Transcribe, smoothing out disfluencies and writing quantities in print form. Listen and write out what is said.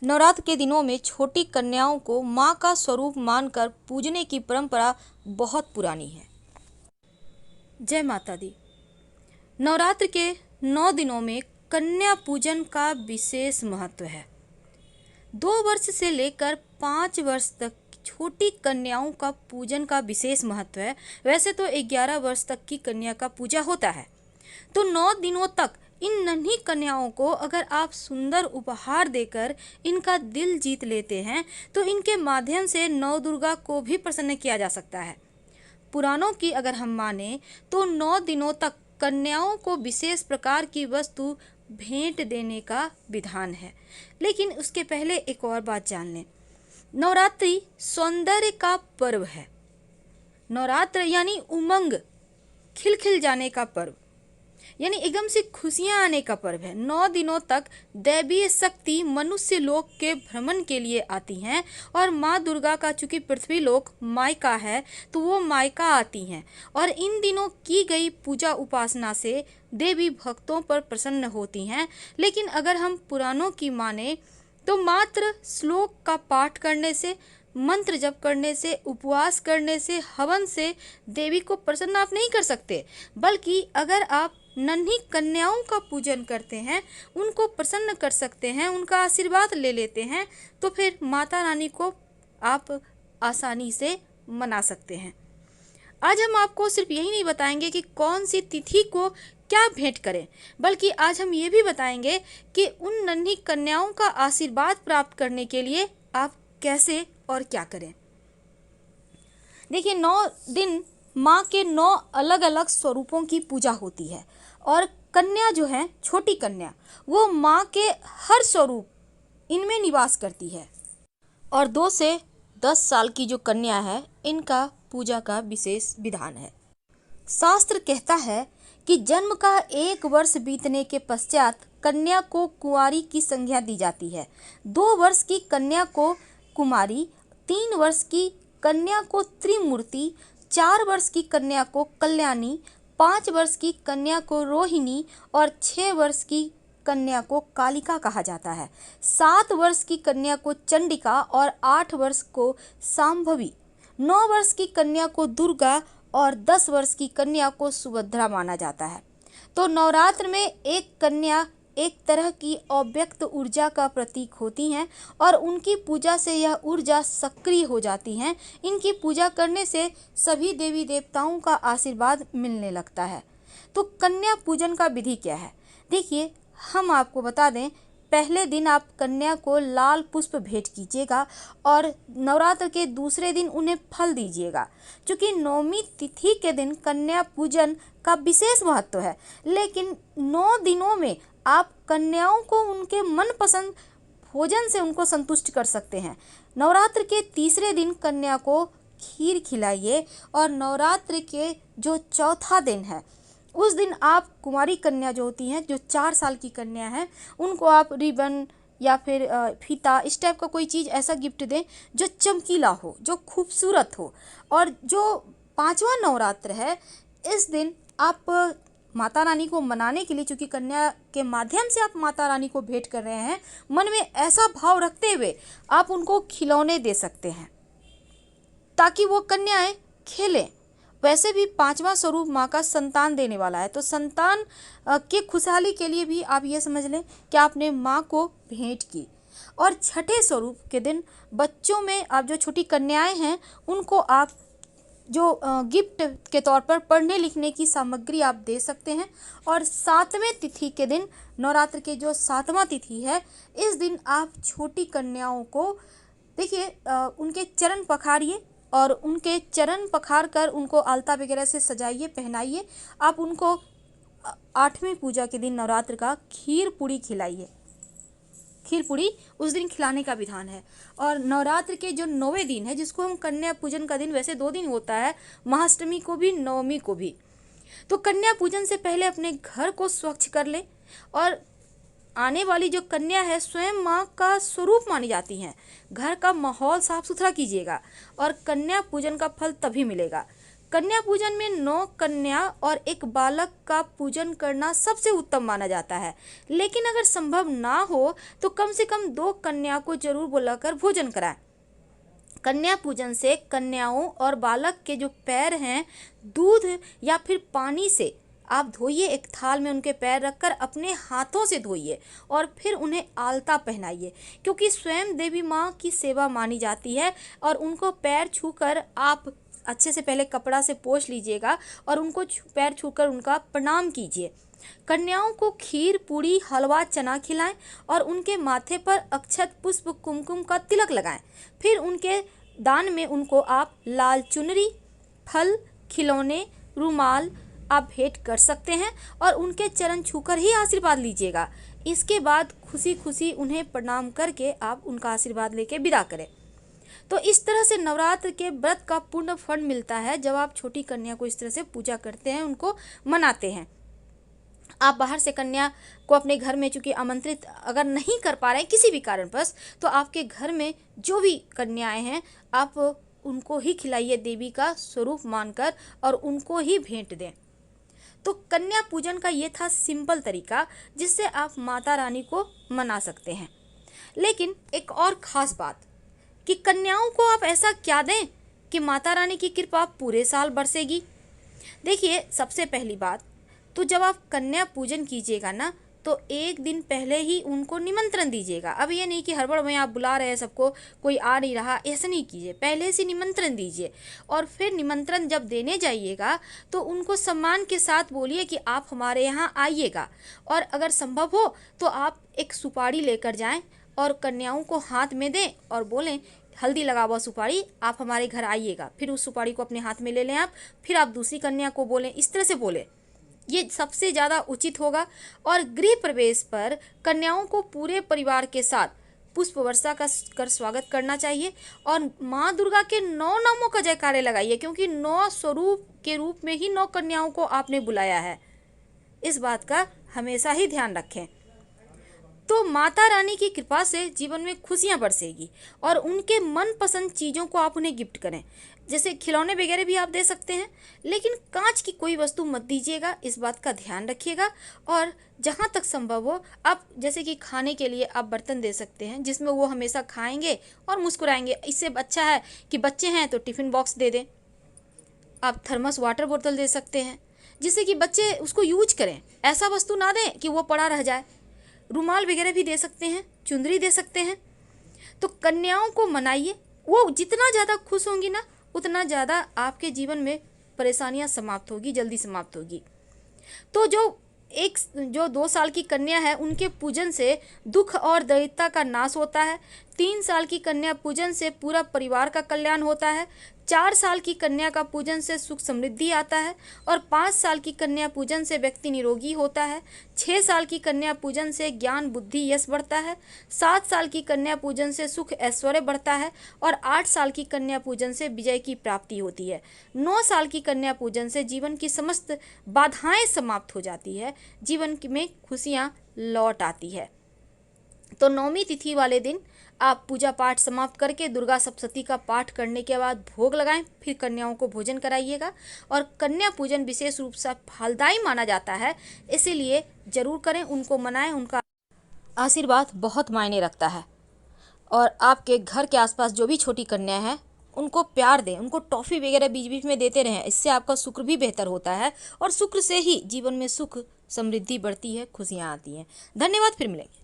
नवरात्र के दिनों में छोटी कन्याओं को माँ का स्वरूप मानकर पूजने की परंपरा बहुत पुरानी है। जय माता दी। नवरात्र के 9 दिनों में कन्या पूजन का विशेष महत्व है। 2 वर्ष से लेकर 5 वर्ष तक छोटी कन्याओं का पूजन का विशेष महत्व है। वैसे तो 11 वर्ष तक की कन्या का पूजा होता है। तो 9 दिनों तक इन नन्ही कन्याओं को अगर आप सुंदर उपहार देकर इनका दिल जीत लेते हैं तो इनके माध्यम से नौ दुर्गा को भी प्रसन्न किया जा सकता है। पुराणों की अगर हम माने तो 9 दिनों तक कन्याओं को विशेष प्रकार की वस्तु भेंट देने का विधान है। लेकिन उसके पहले एक और बात जान लें। नवरात्रि सौंदर्य का पर्व है। नवरात्र यानी उमंग, खिलखिल जाने का पर्व, यानी एकदम से खुशियां आने का पर्व है। 9 दिनों तक दैवीय शक्ति मनुष्य लोक के भ्रमण के लिए आती हैं और माँ दुर्गा का चूंकि पृथ्वी लोक मायका है तो वो मायका आती हैं और इन दिनों की गई पूजा उपासना से देवी भक्तों पर प्रसन्न होती हैं। लेकिन अगर हम पुराणों की माने तो मात्र श्लोक का पाठ करने से, मंत्र जप करने से, उपवास करने से, हवन से देवी को प्रसन्न आप नहीं कर सकते, बल्कि अगर आप नन्ही कन्याओं का पूजन करते हैं, उनको प्रसन्न कर सकते हैं, उनका आशीर्वाद ले लेते हैं, तो फिर माता रानी को आप आसानी से मना सकते हैं। आज हम आपको सिर्फ यही नहीं बताएंगे कि कौन सी तिथि को क्या भेंट करें, बल्कि आज हम ये भी बताएंगे कि उन नन्ही कन्याओं का आशीर्वाद प्राप्त करने के लिए आप कैसे और क्या करें। देखिए, 9 दिन माँ के 9 अलग अलग स्वरूपों की पूजा होती है और कन्या जो है, छोटी कन्या, वो माँ के हर स्वरूप इनमें निवास करती है। और 2 से 10 साल की जो कन्या है, इनका पूजा का विशेष विधान है। शास्त्र कहता है कि जन्म का 1 वर्ष बीतने के पश्चात कन्या को कुंवारी की संज्ञा दी जाती है। 2 वर्ष की कन्या को कुमारी, 3 वर्ष की कन्या को त्रिमूर्ति, 4 वर्ष की कन्या को कल्याणी, 5 वर्ष की कन्या को रोहिणी और 6 वर्ष की कन्या को कालिका कहा जाता है। 7 वर्ष की कन्या को चंडिका और 8 वर्ष को सांभवी, 9 वर्ष की कन्या को दुर्गा और 10 वर्ष की कन्या को सुभद्रा माना जाता है। तो नवरात्र में एक कन्या एक तरह की अव्यक्त ऊर्जा का प्रतीक होती हैं और उनकी पूजा से यह ऊर्जा सक्रिय हो जाती हैं। इनकी पूजा करने से सभी देवी देवताओं का आशीर्वाद मिलने लगता है। तो कन्या पूजन का विधि क्या है? देखिए, हम आपको बता दें, पहले दिन आप कन्या को लाल पुष्प भेंट कीजिएगा और नवरात्र के दूसरे दिन उन्हें फल दीजिएगा। क्योंकि 9वीं तिथि के दिन कन्या पूजन का विशेष महत्व है, लेकिन 9 दिनों में आप कन्याओं को उनके मनपसंद भोजन से उनको संतुष्ट कर सकते हैं। नवरात्र के तीसरे दिन कन्या को खीर खिलाइए और नवरात्र के जो चौथा दिन है उस दिन आप कुंवारी कन्या जो होती हैं, जो 4 साल की कन्या है, उनको आप रिबन या फिर फीता, इस टाइप का कोई चीज़ ऐसा गिफ्ट दें जो चमकीला हो, जो खूबसूरत हो। और जो 5वां नवरात्र है, इस दिन आप माता रानी को मनाने के लिए, चूँकि कन्या के माध्यम से आप माता रानी को भेंट कर रहे हैं, मन में ऐसा भाव रखते हुए आप उनको खिलौने दे सकते हैं ताकि वो कन्याएं खेलें। वैसे भी 5वां स्वरूप माँ का संतान देने वाला है, तो संतान के खुशहाली के लिए भी आप ये समझ लें कि आपने माँ को भेंट की। और छठे स्वरूप के दिन बच्चों में आप जो छोटी कन्याएं हैं उनको आप जो गिफ्ट के तौर पर पढ़ने लिखने की सामग्री आप दे सकते हैं। और 7वें तिथि के दिन, नवरात्र के जो 7वां तिथि है, इस दिन आप छोटी कन्याओं को देखिए उनके चरण पखारिए और उनके चरण पखार कर उनको आलता वगैरह से सजाइए, पहनाइए। आप उनको 8वीं पूजा के दिन नवरात्र का खीर पूड़ी खिलाइए। खीर पूड़ी उस दिन खिलाने का विधान है। और नवरात्र के जो 9वें दिन है, जिसको हम कन्या पूजन का दिन, वैसे 2 दिन होता है, महाअष्टमी को भी, नवमी को भी। तो कन्या पूजन से पहले अपने घर को स्वच्छ कर ले और आने वाली जो कन्या है स्वयं माँ का स्वरूप मानी जाती हैं। घर का माहौल साफ सुथरा कीजिएगा और कन्या पूजन का फल तभी मिलेगा। कन्या पूजन में 9 कन्या और एक बालक का पूजन करना सबसे उत्तम माना जाता है, लेकिन अगर संभव ना हो तो कम से कम 2 कन्या को जरूर बुलाकर भोजन कराएं। कन्या पूजन से कन्याओं और बालक के जो पैर हैं, दूध या फिर पानी से आप धोइए। एक थाल में उनके पैर रखकर अपने हाथों से धोइए और फिर उन्हें आलता पहनाइए, क्योंकि स्वयं देवी माँ की सेवा मानी जाती है। और उनको पैर छूकर आप अच्छे से पहले कपड़ा से पोंछ लीजिएगा और उनको पैर छूकर उनका प्रणाम कीजिए। कन्याओं को खीर, पूड़ी, हलवा, चना खिलाएं और उनके माथे पर अक्षत, पुष्प, कुमकुम का तिलक लगाएं। फिर उनके दान में उनको आप लाल चुनरी, फल, खिलौने, रुमाल आप भेंट कर सकते हैं और उनके चरण छूकर ही आशीर्वाद लीजिएगा। इसके बाद खुशी खुशी उन्हें प्रणाम करके आप उनका आशीर्वाद लेके विदा करें। तो इस तरह से नवरात्र के व्रत का पूर्ण फल मिलता है जब आप छोटी कन्या को इस तरह से पूजा करते हैं, उनको मनाते हैं। आप बाहर से कन्या को अपने घर में चूंकि आमंत्रित अगर नहीं कर पा रहे हैं किसी भी कारणवश, तो आपके घर में जो भी कन्याएं हैं आप उनको ही खिलाइए देवी का स्वरूप मानकर और उनको ही भेंट दें। तो कन्या पूजन का ये था सिंपल तरीका जिससे आप माता रानी को मना सकते हैं। लेकिन एक और ख़ास बात कि कन्याओं को आप ऐसा क्या दें कि माता रानी की कृपा पूरे साल बरसेगी। देखिए, सबसे पहली बात तो जब आप कन्या पूजन कीजिएगा ना, तो एक दिन पहले ही उनको निमंत्रण दीजिएगा। अब ये नहीं कि हड़बड़ में आप बुला रहे हैं सबको, कोई आ नहीं रहा, ऐसा नहीं कीजिए। पहले से निमंत्रण दीजिए और फिर निमंत्रण जब देने जाइएगा तो उनको सम्मान के साथ बोलिए कि आप हमारे यहाँ आइएगा। और अगर संभव हो तो आप एक सुपारी लेकर जाएं और कन्याओं को हाथ में दें और बोलें, हल्दी लगा हुआ सुपारी, आप हमारे घर आइएगा। फिर उस सुपारी को अपने हाथ में ले लें आप, फिर आप दूसरी कन्या को बोलें, इस तरह से बोलें। ये सबसे ज़्यादा उचित होगा। और गृह प्रवेश पर कन्याओं को पूरे परिवार के साथ पुष्प वर्षा का कर स्वागत करना चाहिए और माँ दुर्गा के 9 नामों का जयकारे लगाइए, क्योंकि 9 स्वरूप के रूप में ही 9 कन्याओं को आपने बुलाया है। इस बात का हमेशा ही ध्यान रखें। तो माता रानी की कृपा से जीवन में खुशियां बरसेगी और उनके मनपसंद चीज़ों को आप उन्हें गिफ्ट करें। जैसे खिलौने वगैरह भी आप दे सकते हैं, लेकिन कांच की कोई वस्तु मत दीजिएगा, इस बात का ध्यान रखिएगा। और जहाँ तक संभव हो आप जैसे कि खाने के लिए आप बर्तन दे सकते हैं जिसमें वो हमेशा खाएंगे और मुस्कुराएंगे। इससे अच्छा है कि बच्चे हैं तो टिफ़िन बॉक्स दे दें। आप थर्मस वाटर बोतल दे सकते हैं जिससे कि बच्चे उसको यूज करें, ऐसा वस्तु ना दें कि वो पड़ा रह जाए। रुमाल वगैरह भी दे सकते हैं, चुंदरी दे सकते हैं। तो कन्याओं को मनाइए, वो जितना ज़्यादा खुश होंगी ना उतना ज़्यादा आपके जीवन में परेशानियां समाप्त होगी, जल्दी समाप्त होगी। तो जो 2 साल की कन्या है उनके पूजन से दुख और दरिद्रता का नाश होता है। 3 साल की कन्या पूजन से पूरा परिवार का कल्याण होता है। 4 साल की कन्या का पूजन से सुख समृद्धि आता है और 5 साल की कन्या पूजन से व्यक्ति निरोगी होता है। 6 साल की कन्या पूजन से ज्ञान, बुद्धि, यश बढ़ता है। 7 साल की कन्या पूजन से सुख, ऐश्वर्य बढ़ता है और 8 साल की कन्या पूजन से विजय की प्राप्ति होती है। 9 साल की कन्या पूजन से जीवन की समस्त बाधाएं समाप्त हो जाती है, जीवन में खुशियां लौट आती है। तो 9वीं तिथि वाले दिन आप पूजा पाठ समाप्त करके दुर्गा सप्तशती का पाठ करने के बाद भोग लगाएं, फिर कन्याओं को भोजन कराइएगा। और कन्या पूजन विशेष रूप से फलदायी माना जाता है, इसीलिए जरूर करें, उनको मनाएं, उनका आशीर्वाद बहुत मायने रखता है। और आपके घर के आसपास जो भी छोटी कन्या है उनको प्यार दें, उनको टॉफ़ी वगैरह बीच बीच में देते रहें। इससे आपका शुक्र भी बेहतर होता है और शुक्र से ही जीवन में सुख समृद्धि बढ़ती है, खुशियाँ आती हैं। धन्यवाद, फिर मिलेंगे।